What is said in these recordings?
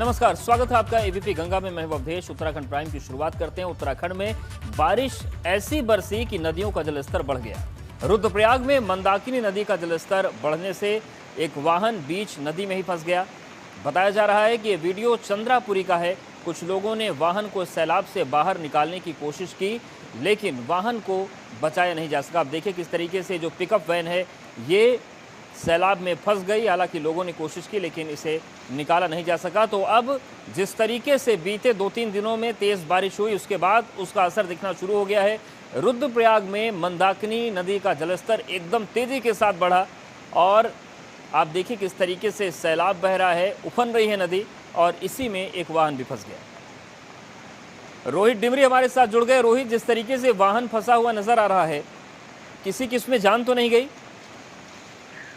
नमस्कार, स्वागत है आपका एबीपी गंगा में। मैं अवधेश। उत्तराखंड प्राइम की शुरुआत करते हैं। उत्तराखंड में बारिश ऐसी बरसी कि नदियों का जलस्तर बढ़ गया। रुद्रप्रयाग में मंदाकिनी नदी का जलस्तर बढ़ने से एक वाहन बीच नदी में ही फंस गया। बताया जा रहा है कि ये वीडियो चंद्रापुरी का है। कुछ लोगों ने वाहन को सैलाब से बाहर निकालने की कोशिश की, लेकिन वाहन को बचाया नहीं जा सका। आप देखिए किस तरीके से जो पिकअप वैन है ये सैलाब में फंस गई। हालांकि लोगों ने कोशिश की लेकिन इसे निकाला नहीं जा सका। तो अब जिस तरीके से बीते 2-3 दिनों में तेज़ बारिश हुई, उसके बाद उसका असर दिखना शुरू हो गया है। रुद्रप्रयाग में मंदाकिनी नदी का जलस्तर एकदम तेज़ी के साथ बढ़ा और आप देखिए किस तरीके से सैलाब बह रहा है, उफन रही है नदी और इसी में एक वाहन भी फंस गया। रोहित डिमरी हमारे साथ जुड़ गए। रोहित, जिस तरीके से वाहन फंसा हुआ नजर आ रहा है, किसी की इसमें जान तो नहीं गई?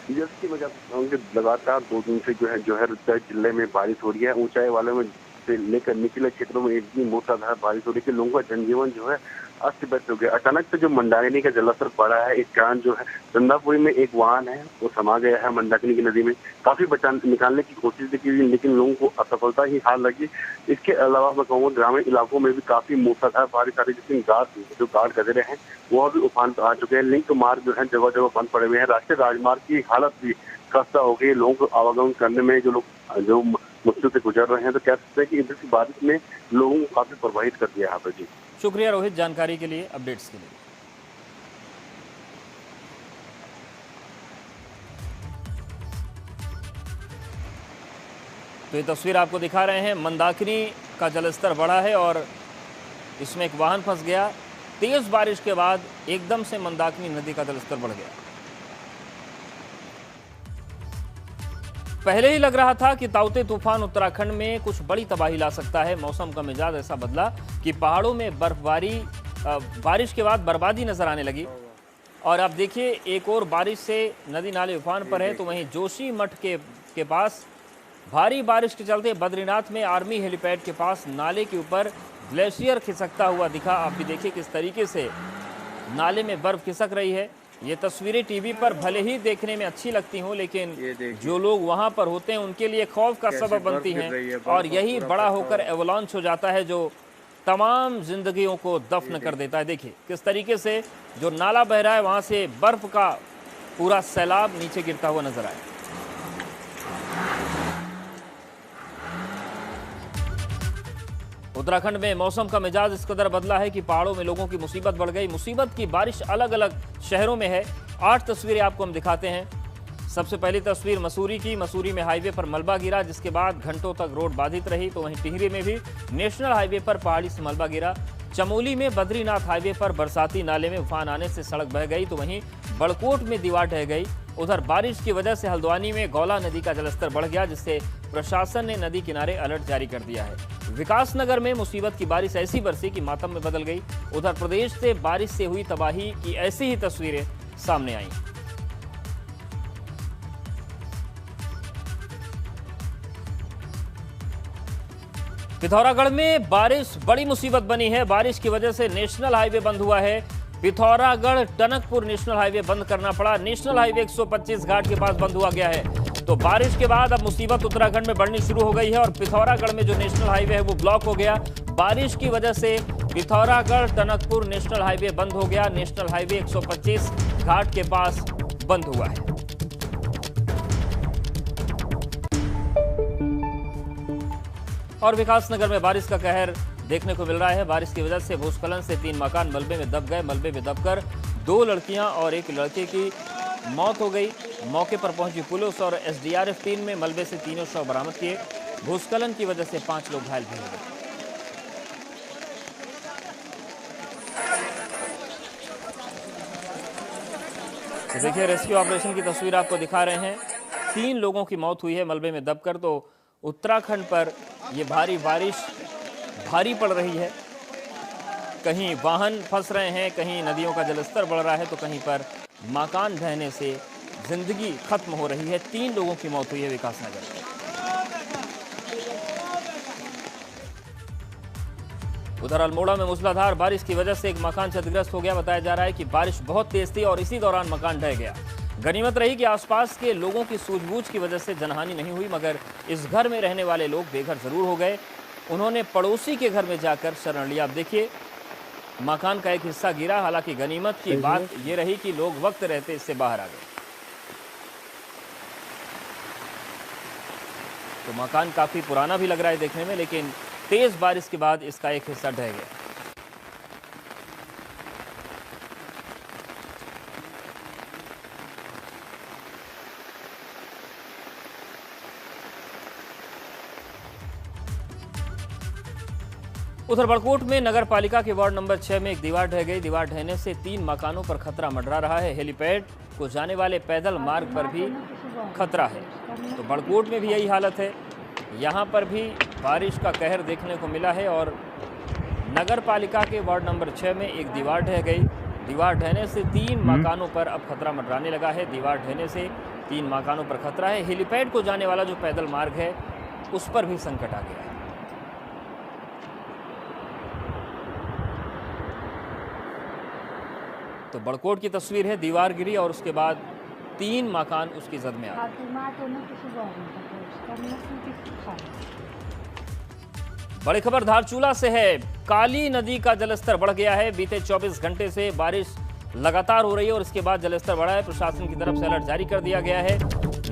जैसे कि मैं कहूँगी लगातार 2 दिन से जो है रुद्रप्रयाग जिले में बारिश हो रही है। ऊंचाई वालों में से लेकर निचले क्षेत्रों में इतनी मूसलाधार बारिश हो रही है कि लोगों का जनजीवन जो है अस्त व्यस्त हो गया। अचानक से जो मंदाकिनी का जलस्तर बढ़ा है, इस कारण जो है चंद्रापुरी में एक वाहन है वो समा गया है मंदाकिनी की नदी में। काफी निकालने की कोशिश की लेकिन लोगों को असफलता ही हार लगी। इसके अलावा मैं कहूँगा ग्रामीण इलाकों में भी काफी मूसलाधार बारिश आ रही है, जिसमें गार्ड गजरे हैं वो भी उफान पर आ चुके हैं। लिंक मार्ग जो है जगह जगह बंद पड़े हुए हैं। राष्ट्रीय राजमार्ग की हालत भी खस्ता हो गई। लोगों को आवागमन करने में जो मुश्किल से गुजर रहे हैं। तो कह सकते हैं कि इधर की बारिश ने लोगों को काफी प्रभावित कर दिया यहाँ पर। जी शुक्रिया रोहित, जानकारी के लिए, अपडेट्स के लिए। तो ये तस्वीर आपको दिखा रहे हैं, मंदाकिनी का जलस्तर बढ़ा है और इसमें एक वाहन फंस गया। तेज बारिश के बाद एकदम से मंदाकिनी नदी का जलस्तर बढ़ गया। पहले ही लग रहा था कि ताउते तूफान उत्तराखंड में कुछ बड़ी तबाही ला सकता है। मौसम का मिजाज ऐसा बदला कि पहाड़ों में बर्फबारी, बारिश के बाद बर्बादी नजर आने लगी। और आप देखिए एक और बारिश से नदी नाले उफान पर है। तो वहीं जोशी मठ के पास भारी बारिश के चलते बद्रीनाथ में आर्मी हेलीपैड के पास नाले के ऊपर ग्लेशियर खिसकता हुआ दिखा। आप भी देखिए किस तरीके से नाले में बर्फ खिसक रही है। ये तस्वीरें टीवी पर भले ही देखने में अच्छी लगती हों, लेकिन जो लोग वहां पर होते हैं उनके लिए खौफ का सबब बनती हैं और यही बड़ा होकर एवलांच हो जाता है जो तमाम जिंदगियों को दफन कर देता है। देखिए किस तरीके से जो नाला बह रहा है वहां से बर्फ का पूरा सैलाब नीचे गिरता हुआ नजर आया। उत्तराखंड में मौसम का मिजाज इस कदर बदला है कि पहाड़ों में लोगों की मुसीबत बढ़ गई। मुसीबत की बारिश अलग अलग शहरों में है। 8 तस्वीरें आपको हम दिखाते हैं। सबसे पहली तस्वीर मसूरी की। मसूरी में हाईवे पर मलबा गिरा, जिसके बाद घंटों तक रोड बाधित रही। तो वहीं टिहरी में भी नेशनल हाईवे पर पहाड़ी से मलबा गिरा। चमोली में बद्रीनाथ हाईवे पर बरसाती नाले में उफान आने से सड़क बह गई। तो वहीं बड़कोट में दीवार ढह गई। उधर बारिश की वजह से हल्द्वानी में गौला नदी का जलस्तर बढ़ गया, जिससे प्रशासन ने नदी किनारे अलर्ट जारी कर दिया है। विकासनगर में मुसीबत की बारिश ऐसी बरसी कि मातम में बदल गई। उधर प्रदेश से बारिश से हुई तबाही की ऐसी ही तस्वीरें सामने आई। पिथौरागढ़ में बारिश बड़ी मुसीबत बनी है। बारिश की वजह से नेशनल हाईवे बंद हुआ है। पिथौरागढ़ टनकपुर नेशनल हाईवे बंद करना पड़ा। नेशनल हाईवे 125 घाट के पास बंद हुआ गया है। तो बारिश के बाद अब मुसीबत उत्तराखंड में बढ़नी शुरू हो गई है और पिथौरागढ़ में जो नेशनल हाईवे है वो ब्लॉक हो गया। बारिश की वजह से पिथौरागढ़ टनकपुर नेशनल हाईवे बंद हो गया। नेशनल हाईवे 125 घाट के पास बंद हुआ है। और विकासनगर में बारिश का कहर देखने को मिल रहा है। बारिश की वजह से भूस्खलन से 3 मकान मलबे में दब गए। मलबे में दबकर 2 लड़कियां और 1 लड़के की मौत हो गई। मौके पर पहुंची पुलिस और एसडीआरएफ टीम ने मलबे से 3 शव बरामद किए। भूस्खलन की वजह से 5 लोग घायल भी हो गए। तो देखिए रेस्क्यू ऑपरेशन की तस्वीर आपको दिखा रहे हैं। 3 लोगों की मौत हुई है मलबे में दबकर। तो उत्तराखंड पर ये भारी बारिश भारी पड़ रही है। कहीं वाहन फंस रहे हैं, कहीं नदियों का जलस्तर बढ़ रहा है, तो कहीं पर मकान ढहने से जिंदगी खत्म हो रही है। 3 लोगों की मौत हुई है विकासनगर में। उधर अल्मोड़ा में मूसलाधार बारिश की वजह से एक मकान क्षतिग्रस्त हो गया। बताया जा रहा है कि बारिश बहुत तेज थी और इसी दौरान मकान ढह गया। गनीमत रही कि आसपास के लोगों की सूझबूझ की वजह से जनहानि नहीं हुई, मगर इस घर में रहने वाले लोग बेघर जरूर हो गए। उन्होंने पड़ोसी के घर में जाकर शरण लिया। आप देखिए, मकान का एक हिस्सा गिरा। हालांकि गनीमत की बात यह रही कि लोग वक्त रहते इससे बाहर आ गए। तो मकान काफी पुराना भी लग रहा है देखने में, लेकिन तेज बारिश के बाद इसका एक हिस्सा ढह गया। उधर बड़कोट में नगर पालिका के वार्ड नंबर 6 में एक दीवार ढह गई। दीवार ढहने से 3 मकानों पर खतरा मंडरा रहा है। हेलीपैड को जाने वाले पैदल मार्ग पर भी खतरा है। तो बड़कोट में भी यही हालत है। यहाँ पर भी बारिश का कहर देखने को मिला है और नगर पालिका के वार्ड नंबर 6 में एक दीवार ढह गई। दीवार ढहने से 3 मकानों पर अब खतरा मंडराने लगा है। दीवार ढहने से 3 मकानों पर खतरा है। हेलीपैड को जाने वाला जो पैदल मार्ग है उस पर भी संकट आ गया है। तो बड़कोट की तस्वीर है, दीवार गिरी और उसके बाद 3 मकान उसकी जद में आ गए। बड़ी खबर धारचूला से है। काली नदी का जलस्तर बढ़ गया है। बीते 24 घंटे से बारिश लगातार हो रही है और इसके बाद जलस्तर बढ़ा है। प्रशासन की तरफ से अलर्ट जारी कर दिया गया है।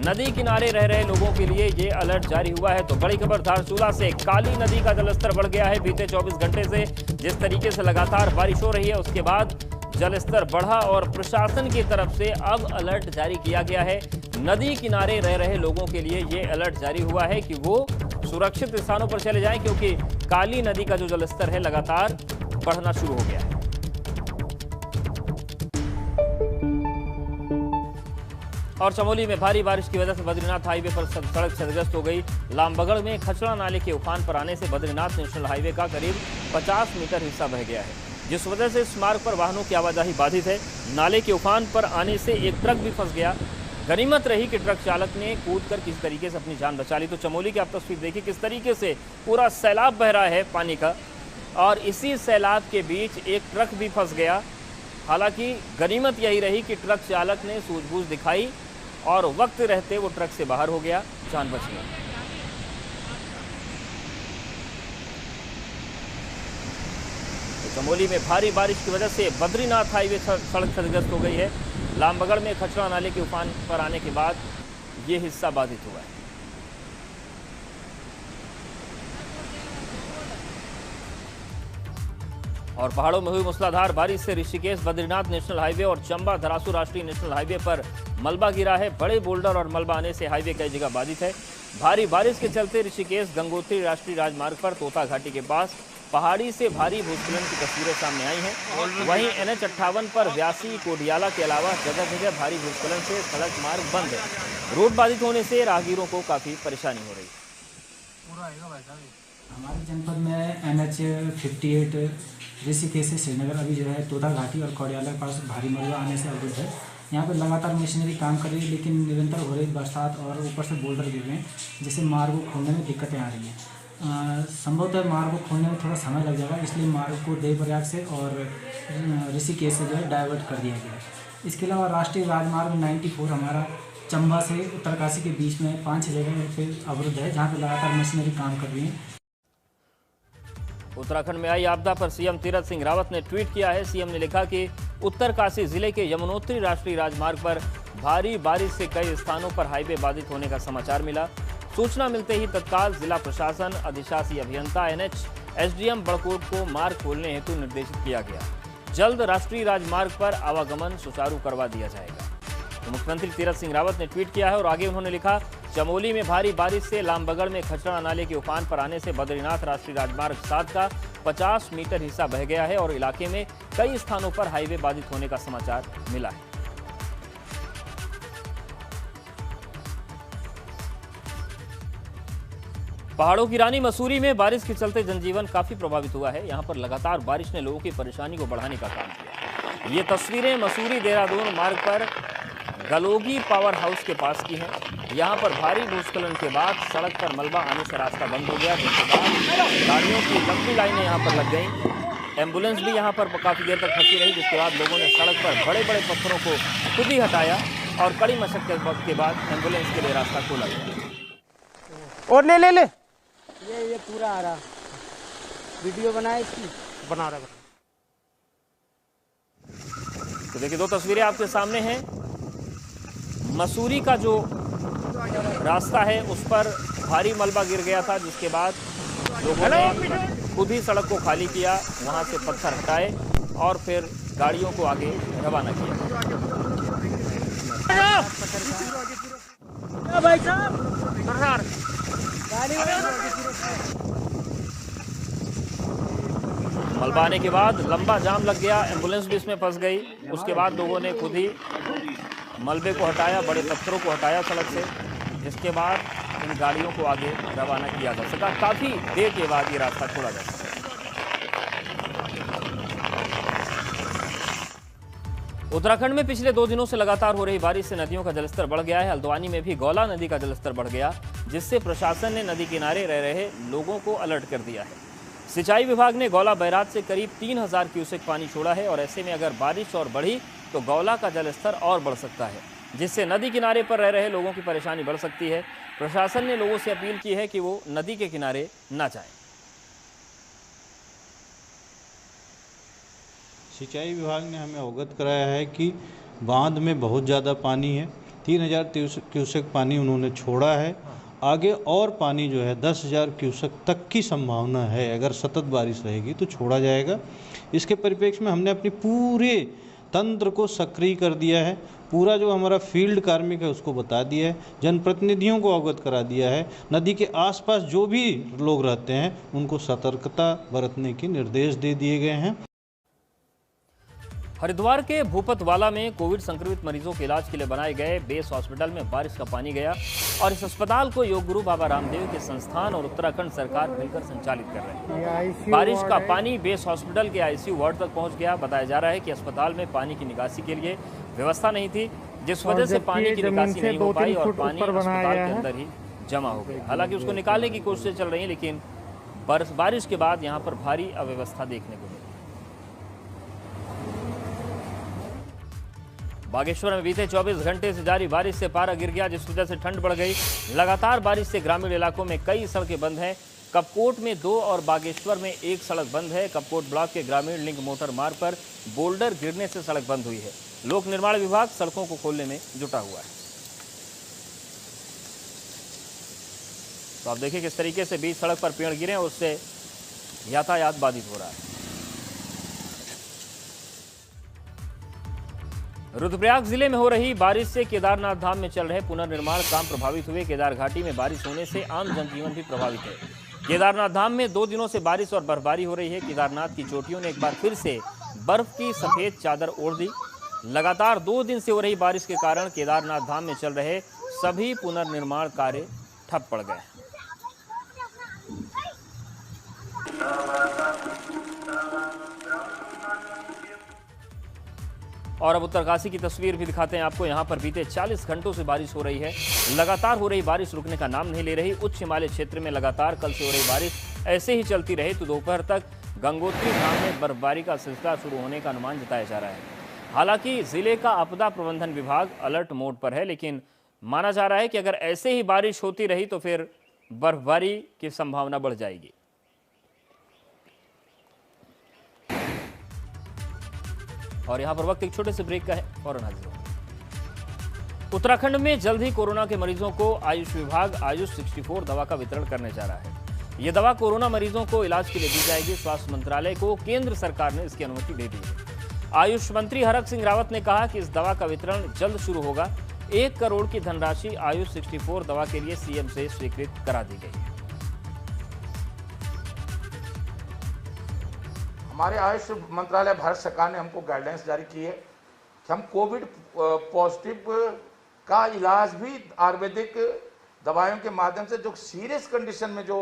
नदी किनारे रह रहे लोगों के लिए ये अलर्ट जारी हुआ है। तो बड़ी खबर धारचूला से, काली नदी का जलस्तर बढ़ गया है। बीते 24 घंटे से जिस तरीके से लगातार बारिश हो रही है उसके बाद जलस्तर बढ़ा और प्रशासन की तरफ से अब अलर्ट जारी किया गया है। नदी किनारे रह रहे लोगों के लिए ये अलर्ट जारी हुआ है कि वो सुरक्षित स्थानों पर चले जाएं, क्योंकि काली नदी का जो जलस्तर है लगातार बढ़ना शुरू हो गया है। और चमोली में भारी बारिश की वजह से बद्रीनाथ हाईवे पर सड़क क्षतिग्रस्त हो गई। लामबगड़ में खचड़ा नाले के उफान पर आने से बद्रीनाथ नेशनल हाईवे का करीब 50 मीटर हिस्सा बह गया है, जिस वजह से इस मार्ग पर वाहनों की आवाजाही बाधित है। नाले के उफान पर आने से एक ट्रक भी फंस गया। गनीमत रही कि ट्रक चालक ने कूदकर किसी तरीके से अपनी जान बचा ली। तो चमोली की आप तस्वीर देखिए किस तरीके से पूरा सैलाब बह रहा है पानी का, और इसी सैलाब के बीच एक ट्रक भी फंस गया। हालांकि गनीमत यही रही कि ट्रक चालक ने सूझबूझ दिखाई और वक्त रहते वो ट्रक से बाहर हो गया, जान बच गई। चमोली में भारी बारिश की वजह से बद्रीनाथ हाईवे सड़क क्षतिग्रस्त हो गई है। लामबगड़ में खचड़ा नाले के उफान पर आने के बाद ये हिस्सा बाधित हुआ है। और पहाड़ों में हुई मूसलाधार बारिश से ऋषिकेश बद्रीनाथ नेशनल हाईवे और चंबा धरासू राष्ट्रीय नेशनल हाईवे पर मलबा गिरा है। बड़े बोल्डर और मलबा आने से हाईवे कई जगह बाधित है। भारी बारिश के चलते ऋषिकेश गंगोत्री राष्ट्रीय राजमार्ग पर तोता घाटी के पास पहाड़ी से भारी भूस्खलन की तस्वीरें सामने आई हैं। वहीं NH 58 पर व्यासी कोडियाला के अलावा जगह जगह भारी भूस्खलन से सड़क मार्ग बंद है। रोड बाधित होने से राहगीरों को काफी परेशानी हो रही है। हमारे जनपद में NH 58 ऋषिकेश से श्रीनगर अभी जो है तोता घाटी और कोडियाला के पास भारी मलबा आने से अवरुद्ध है। यहाँ पर लगातार मशीनरी काम कर रही है, लेकिन निरंतर हो रही बरसात और ऊपर से बोल्डर गिर रहे हैं, जिससे मार्ग को खोलने में दिक्कतें आ रही हैं। संभवतः मार्ग को खोलने में थोड़ा समय लग जाएगा, इसलिए मार्ग को देवप्रयाग से और ऋषिकेश से जो है डाइवर्ट कर दिया गया है। इसके अलावा राष्ट्रीय राजमार्ग 94 हमारा चंबा से उत्तरकाशी के बीच में 5-6 जगह पे अवरुद्ध है, जहाँ पे लगातार मशीनरी काम कर रही है। उत्तराखंड में आई आपदा पर सीएम तीरथ सिंह रावत ने ट्वीट किया है। सीएम ने लिखा कि उत्तरकाशी जिले के यमुनोत्री राष्ट्रीय राजमार्ग पर भारी बारिश से कई स्थानों पर हाईवे बाधित होने का समाचार मिला। सूचना मिलते ही तत्काल जिला प्रशासन, अधिशासी अभियंता, NH SDM बड़कोट को मार्ग खोलने हेतु निर्देशित किया गया। जल्द राष्ट्रीय राजमार्ग पर आवागमन सुचारू करवा दिया जाएगा। तो मुख्यमंत्री तीरथ सिंह रावत ने ट्वीट किया है और आगे उन्होंने लिखा, चमोली में भारी बारिश से लामबगड़ में खचड़ा नाले के उफान पर आने से बद्रीनाथ राष्ट्रीय राजमार्ग 7 का 50 मीटर हिस्सा बह गया है और इलाके में कई स्थानों पर हाईवे बाधित होने का समाचार मिला है। पहाड़ों की रानी मसूरी में बारिश के चलते जनजीवन काफी प्रभावित हुआ है। यहां पर लगातार बारिश ने लोगों की परेशानी को बढ़ाने का काम किया। ये तस्वीरें मसूरी देहरादून मार्ग पर गलोगी पावर हाउस के पास की हैं। यहां पर भारी भूस्खलन के बाद सड़क पर मलबा आने से रास्ता बंद हो गया, जिसके बाद गाड़ियों की लंबी लाइनें यहां पर लग गई। एम्बुलेंस भी यहां पर काफी देर तक फंसी रही, जिसके बाद लोगों ने सड़क पर बड़े बड़े पत्थरों को खुद ही हटाया और कड़ी मशक्कत के बाद एम्बुलेंस के लिए रास्ता खोला गया। और ले ये पूरा आ रहा वीडियो बनाए इसकी बना रहा। तो देखिए, दो तस्वीरें आपके सामने हैं। मसूरी का जो रास्ता है उस पर भारी मलबा गिर गया था, जिसके बाद लोगों ने खुद ही सड़क को खाली किया, वहां से पत्थर हटाए और फिर गाड़ियों को आगे रवाना किया। भाई साहब मलबा आने के बाद लंबा जाम लग गया, एम्बुलेंस भी इसमें फंस गई। उसके बाद लोगों ने खुद ही मलबे को हटाया, बड़े पत्थरों को हटाया सड़क से, जिसके बाद इन गाड़ियों को आगे रवाना किया जा सका। काफ़ी देर के बाद ये रास्ता खोला जा सका। उत्तराखंड में पिछले 2 दिनों से लगातार हो रही बारिश से नदियों का जलस्तर बढ़ गया है। हल्द्वानी में भी गौला नदी का जलस्तर बढ़ गया, जिससे प्रशासन ने नदी किनारे रह रहे लोगों को अलर्ट कर दिया है। सिंचाई विभाग ने गौला बैराज से करीब 3000 क्यूसेक पानी छोड़ा है और ऐसे में अगर बारिश और बढ़ी तो गौला का जलस्तर और बढ़ सकता है, जिससे नदी किनारे पर रह रहे लोगों की परेशानी बढ़ सकती है। प्रशासन ने लोगों से अपील की है कि वो नदी के किनारे न जाएं। सिंचाई विभाग ने हमें अवगत कराया है कि बांध में बहुत ज़्यादा पानी है। 3000 क्यूसेक पानी उन्होंने छोड़ा है। आगे और पानी जो है 10,000 क्यूसेक तक की संभावना है। अगर सतत बारिश रहेगी तो छोड़ा जाएगा। इसके परिप्रेक्ष्य में हमने अपनी पूरे तंत्र को सक्रिय कर दिया है। पूरा जो हमारा फील्ड कार्मिक है उसको बता दिया है, जनप्रतिनिधियों को अवगत करा दिया है। नदी के आसपास जो भी लोग रहते हैं उनको सतर्कता बरतने के निर्देश दे दिए गए हैं। हरिद्वार के भूपतवाला में कोविड संक्रमित मरीजों के इलाज के लिए बनाए गए बेस हॉस्पिटल में बारिश का पानी गया और इस अस्पताल को योग गुरु बाबा रामदेव के संस्थान और उत्तराखंड सरकार मिलकर संचालित कर रहे हैं। बारिश का पानी बेस हॉस्पिटल के आईसीयू वार्ड तक पहुंच गया। बताया जा रहा है कि अस्पताल में पानी की निकासी के लिए व्यवस्था नहीं थी, जिस वजह से पानी की निकासी नहीं हो पाई और पानी अस्पताल के अंदर ही जमा हो गया। हालांकि उसको निकालने की कोशिशें चल रही हैं, लेकिन बारिश के बाद यहाँ पर भारी अव्यवस्था देखने को मिली। बागेश्वर में बीते 24 घंटे से जारी बारिश से पारा गिर गया, जिस वजह से ठंड बढ़ गई। लगातार बारिश से ग्रामीण इलाकों में कई सड़कें बंद हैं। कपकोट में 2 और बागेश्वर में 1 सड़क बंद है। कपकोट ब्लॉक के ग्रामीण लिंक मोटर मार्ग पर बोल्डर गिरने से सड़क बंद हुई है। लोक निर्माण विभाग सड़कों को खोलने में जुटा हुआ है। तो आप देखिए किस तरीके से बीच सड़क पर पेड़ गिरे, उससे यातायात बाधित हो रहा है। रुद्रप्रयाग जिले में हो रही बारिश से केदारनाथ धाम में चल रहे पुनर्निर्माण काम प्रभावित हुए। केदार घाटी में बारिश होने से आम जनजीवन भी प्रभावित है। केदारनाथ धाम में 2 दिनों से बारिश और बर्फबारी हो रही है। केदारनाथ की चोटियों ने एक बार फिर से बर्फ की सफेद चादर ओढ़ दी। लगातार 2 दिन से हो रही बारिश के कारण केदारनाथ धाम में चल रहे सभी पुनर्निर्माण कार्य ठप पड़ गए। और अब उत्तरकाशी की तस्वीर भी दिखाते हैं आपको। यहाँ पर बीते 40 घंटों से बारिश हो रही है। लगातार हो रही बारिश रुकने का नाम नहीं ले रही। उच्च हिमालय क्षेत्र में लगातार कल से हो रही बारिश ऐसे ही चलती रही तो दोपहर तक गंगोत्री धाम में बर्फबारी का सिलसिला शुरू होने का अनुमान जताया जा रहा है। हालांकि जिले का आपदा प्रबंधन विभाग अलर्ट मोड पर है, लेकिन माना जा रहा है कि अगर ऐसे ही बारिश होती रही तो फिर बर्फबारी की संभावना बढ़ जाएगी। और यहां पर वक्त एक छोटे से ब्रेक का है, फौरन हाजिर होंगे। उत्तराखंड में जल्द ही कोरोना के मरीजों को आयुष विभाग आयुष 64 दवा का वितरण करने जा रहा है। यह दवा कोरोना मरीजों को इलाज के लिए दी जाएगी। स्वास्थ्य मंत्रालय को केंद्र सरकार ने इसकी अनुमति दे दी है। आयुष मंत्री हरक सिंह रावत ने कहा कि इस दवा का वितरण जल्द शुरू होगा। 1 करोड़ की धनराशि आयुष 64 दवा के लिए सीएम से स्वीकृत करा दी गई है। हमारे आयुष मंत्रालय भारत सरकार ने हमको गाइडलाइंस जारी की है कि हम कोविड पॉजिटिव का इलाज भी आयुर्वेदिक दवाइयों के माध्यम से, जो सीरियस कंडीशन में जो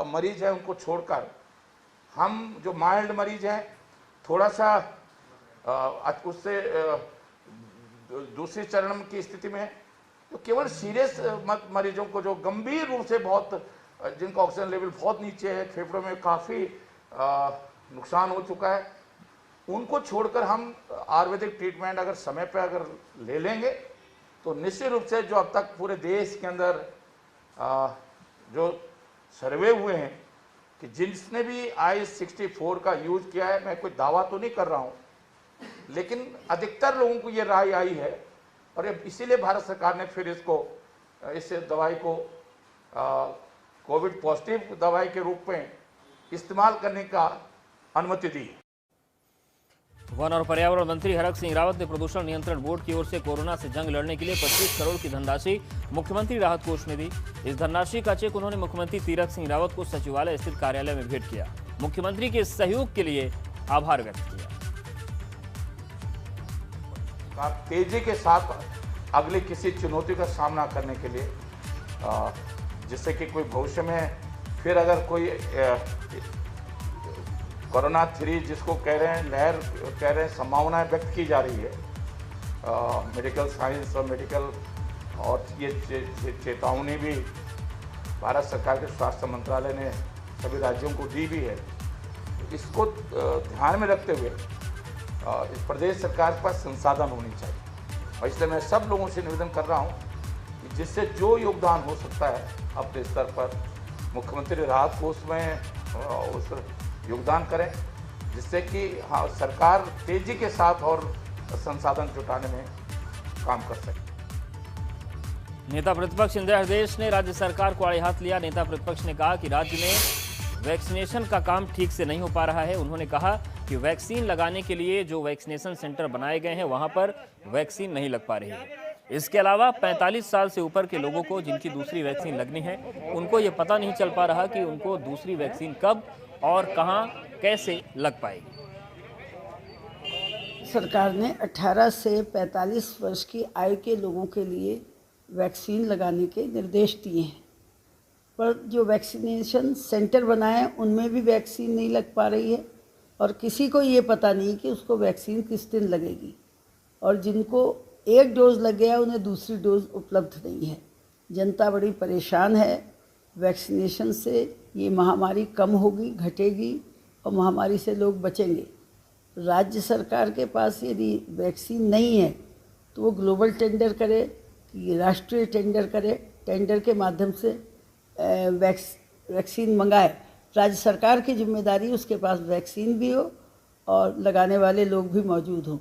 मरीज है उनको छोड़कर, हम जो माइल्ड मरीज हैं थोड़ा सा उससे दूसरी चरण की स्थिति में है, तो केवल सीरियस मरीजों को जो गंभीर रूप से बहुत, जिनका ऑक्सीजन लेवल बहुत नीचे है, फेफड़ों में काफ़ी नुकसान हो चुका है, उनको छोड़कर हम आयुर्वेदिक ट्रीटमेंट अगर समय पर अगर ले लेंगे तो निश्चित रूप से जो अब तक पूरे देश के अंदर जो सर्वे हुए हैं कि जिसने भी I-64 का यूज किया है, मैं कोई दावा तो नहीं कर रहा हूं, लेकिन अधिकतर लोगों को ये राय आई है और इसीलिए भारत सरकार ने फिर इस दवाई को कोविड पॉजिटिव दवाई के रूप में इस्तेमाल करने का अनुमति दी है। वन और पर्यावरण मंत्री हरक सिंह रावत ने प्रदूषण नियंत्रण बोर्ड की ओर से कोरोना से जंग लड़ने के लिए 25 करोड़ की धनराशि मुख्यमंत्री राहत कोष में दी। इस धनराशि का चेक उन्होंने मुख्यमंत्री तीरथ सिंह रावत को सचिवालय स्थित कार्यालय में भेंट किया। मुख्यमंत्री के सहयोग के लिए आभार व्यक्त किया। तेजी के साथ अगली किसी चुनौती का सामना करने के लिए, जिससे कि कोई भविष्य में फिर अगर कोई कोरोना 3 जिसको कह रहे हैं, लहर कह रहे हैं, संभावनाएं व्यक्त की जा रही है मेडिकल साइंस और मेडिकल, और ये चेतावनी भी भारत सरकार के स्वास्थ्य मंत्रालय ने सभी राज्यों को दी भी है। इसको ध्यान में रखते हुए इस प्रदेश सरकार के पास संसाधन होनी चाहिए और इसलिए मैं सब लोगों से निवेदन कर रहा हूँ कि जिससे जो योगदान हो सकता है अपने स्तर पर मुख्यमंत्री राहत कोष में उस योगदान करें, जिससे कि हाँ सरकार तेजी के साथ और संसाधन जुटाने में काम कर सके। नेता प्रतिपक्ष इंदिरा हृदयेश ने राज्य सरकार को आड़े हाथ लिया। नेता प्रतिपक्ष ने कहा कि राज्य में वैक्सीनेशन का काम ठीक से नहीं हो पा रहा है। उन्होंने कहा कि वैक्सीन लगाने के लिए जो वैक्सीनेशन सेंटर बनाए गए हैं वहां पर वैक्सीन नहीं लग पा रही है। इसके अलावा 45 साल से ऊपर के लोगों को जिनकी दूसरी वैक्सीन लगनी है, उनको ये पता नहीं चल पा रहा कि उनको दूसरी वैक्सीन कब और कहां कैसे लग पाएगी। सरकार ने 18 से 45 वर्ष की आयु के लोगों के लिए वैक्सीन लगाने के निर्देश दिए हैं, पर जो वैक्सीनेशन सेंटर बनाए उनमें भी वैक्सीन नहीं लग पा रही है और किसी को ये पता नहीं कि उसको वैक्सीन किस दिन लगेगी, और जिनको एक डोज लग गया उन्हें दूसरी डोज उपलब्ध नहीं है। जनता बड़ी परेशान है। वैक्सीनेशन से ये महामारी कम होगी, घटेगी और महामारी से लोग बचेंगे। राज्य सरकार के पास यदि वैक्सीन नहीं है तो वो ग्लोबल टेंडर करे, राष्ट्रीय टेंडर करे, टेंडर के माध्यम से वैक्सीन मंगाए। राज्य सरकार की जिम्मेदारी उसके पास वैक्सीन भी हो और लगाने वाले लोग भी मौजूद हों।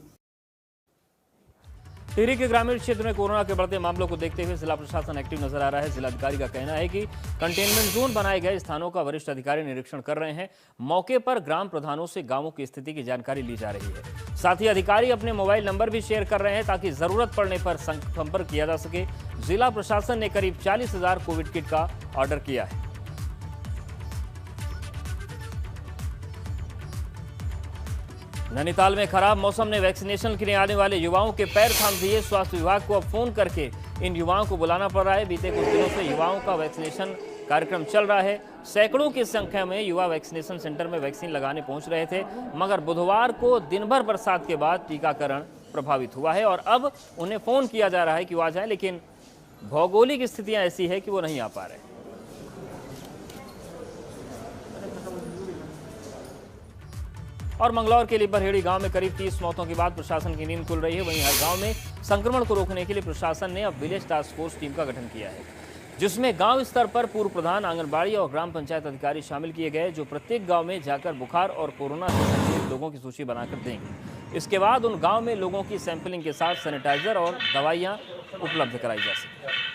टिहरी के ग्रामीण क्षेत्र में कोरोना के बढ़ते मामलों को देखते हुए जिला प्रशासन एक्टिव नजर आ रहा है। जिलाधिकारी का कहना है कि कंटेनमेंट जोन बनाए गए स्थानों का वरिष्ठ अधिकारी निरीक्षण कर रहे हैं। मौके पर ग्राम प्रधानों से गांवों की स्थिति की जानकारी ली जा रही है। साथ ही अधिकारी अपने मोबाइल नंबर भी शेयर कर रहे हैं ताकि जरूरत पड़ने पर संपर्क किया जा सके। जिला प्रशासन ने करीब 40,000 कोविड किट का ऑर्डर किया है। नैनीताल में खराब मौसम ने वैक्सीनेशन के लिए आने वाले युवाओं के पैर थाम दिए। स्वास्थ्य विभाग को अब फोन करके इन युवाओं को बुलाना पड़ रहा है। बीते कुछ दिनों से युवाओं का वैक्सीनेशन कार्यक्रम चल रहा है। सैकड़ों की संख्या में युवा वैक्सीनेशन सेंटर में वैक्सीन लगाने पहुंच रहे थे, मगर बुधवार को दिन भर बरसात के बाद टीकाकरण प्रभावित हुआ है और अब उन्हें फोन किया जा रहा है कि वो आ जाए, लेकिन भौगोलिक स्थितियां ऐसी है कि वो नहीं आ पा रहे। और मंगलौर के लिबरहेड़ी गांव में करीब 30 मौतों के बाद प्रशासन की नींद खुल रही है। वहीं हर गांव में संक्रमण को रोकने के लिए प्रशासन ने अब विलेज टास्क फोर्स टीम का गठन किया है, जिसमें गांव स्तर पर पूर्व प्रधान, आंगनबाड़ी और ग्राम पंचायत अधिकारी शामिल किए गए, जो प्रत्येक गांव में जाकर बुखार और कोरोना से संक्रमित लोगों की सूची बनाकर देंगे। इसके बाद उन गाँव में लोगों की सैंपलिंग के साथ सैनिटाइजर और दवाइयाँ उपलब्ध कराई जा सकें।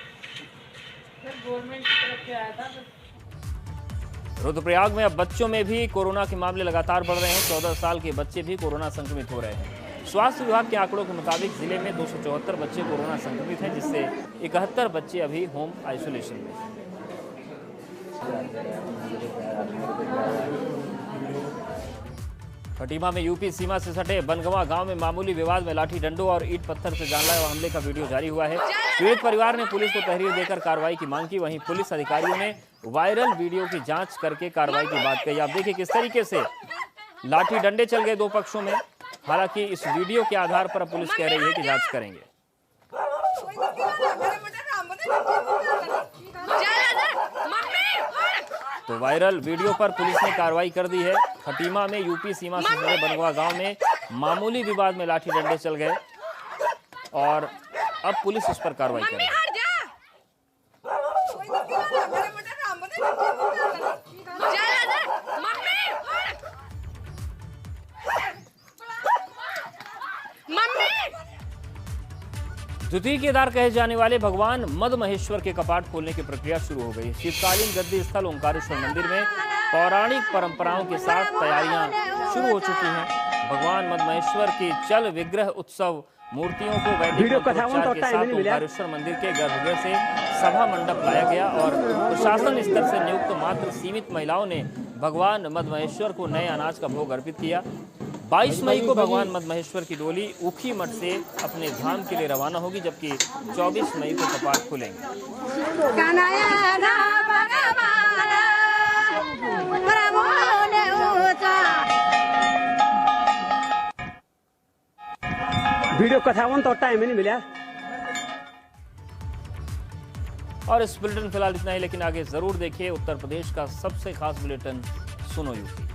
रुद्रप्रयाग में अब बच्चों में भी कोरोना के मामले लगातार बढ़ रहे हैं। 14 साल के बच्चे भी कोरोना संक्रमित हो रहे हैं। स्वास्थ्य विभाग के आंकड़ों के मुताबिक जिले में 274 बच्चे कोरोना संक्रमित हैं, जिससे 71 बच्चे अभी होम आइसोलेशन में हैं। खटीमा में यूपी सीमा से सटे बनगवा गांव में मामूली विवाद में लाठी डंडों और ईंट पत्थर से जानलेवा हमले का वीडियो जारी हुआ है। पीड़ित परिवार ने पुलिस को तहरीर देकर कार्रवाई की मांग की। वहीं पुलिस अधिकारियों ने वायरल वीडियो की जांच करके कार्रवाई की बात कही। आप देखिए किस तरीके से लाठी डंडे चल गए दो पक्षों में। हालांकि इस वीडियो के आधार पर पुलिस कह रही है कि जांच करेंगे। तो वायरल वीडियो पर पुलिस ने कार्रवाई कर दी है। खटीमा में यूपी सीमा से सटे बनगवा गांव में मामूली विवाद में लाठी डंडे चल गए और अब पुलिस इस पर कार्रवाई करेगी। द्वितीय केदार कहे जाने वाले भगवान मद महेश्वर के कपाट खोलने की प्रक्रिया शुरू हो गई। शीतकालीन गद्दी स्थल ओंकारेश्वर मंदिर में पौराणिक परंपराओं के साथ तैयारियां शुरू हो चुकी हैं। भगवान मद महेश्वर की चल विग्रह उत्सव मूर्तियों को वैदिक मंत्रोच्चार के साथ ओंकारेश्वर मंदिर के गर्भगृह से सभा मंडप लाया गया और प्रशासन स्तर से नियुक्त मात्र सीमित महिलाओं ने भगवान मद महेश्वर को नए अनाज का भोग अर्पित किया। 22 मई को भगवान मद महेश्वर की डोली ऊखी मठ से अपने धाम के लिए रवाना होगी, जबकि 24 मई को कपाट खुलेंगे। वीडियो कथावन तो टाइम ही नहीं मिला। और इस बुलेटिन फिलहाल इतना ही, लेकिन आगे जरूर देखिए उत्तर प्रदेश का सबसे खास बुलेटिन सुनो यूपी।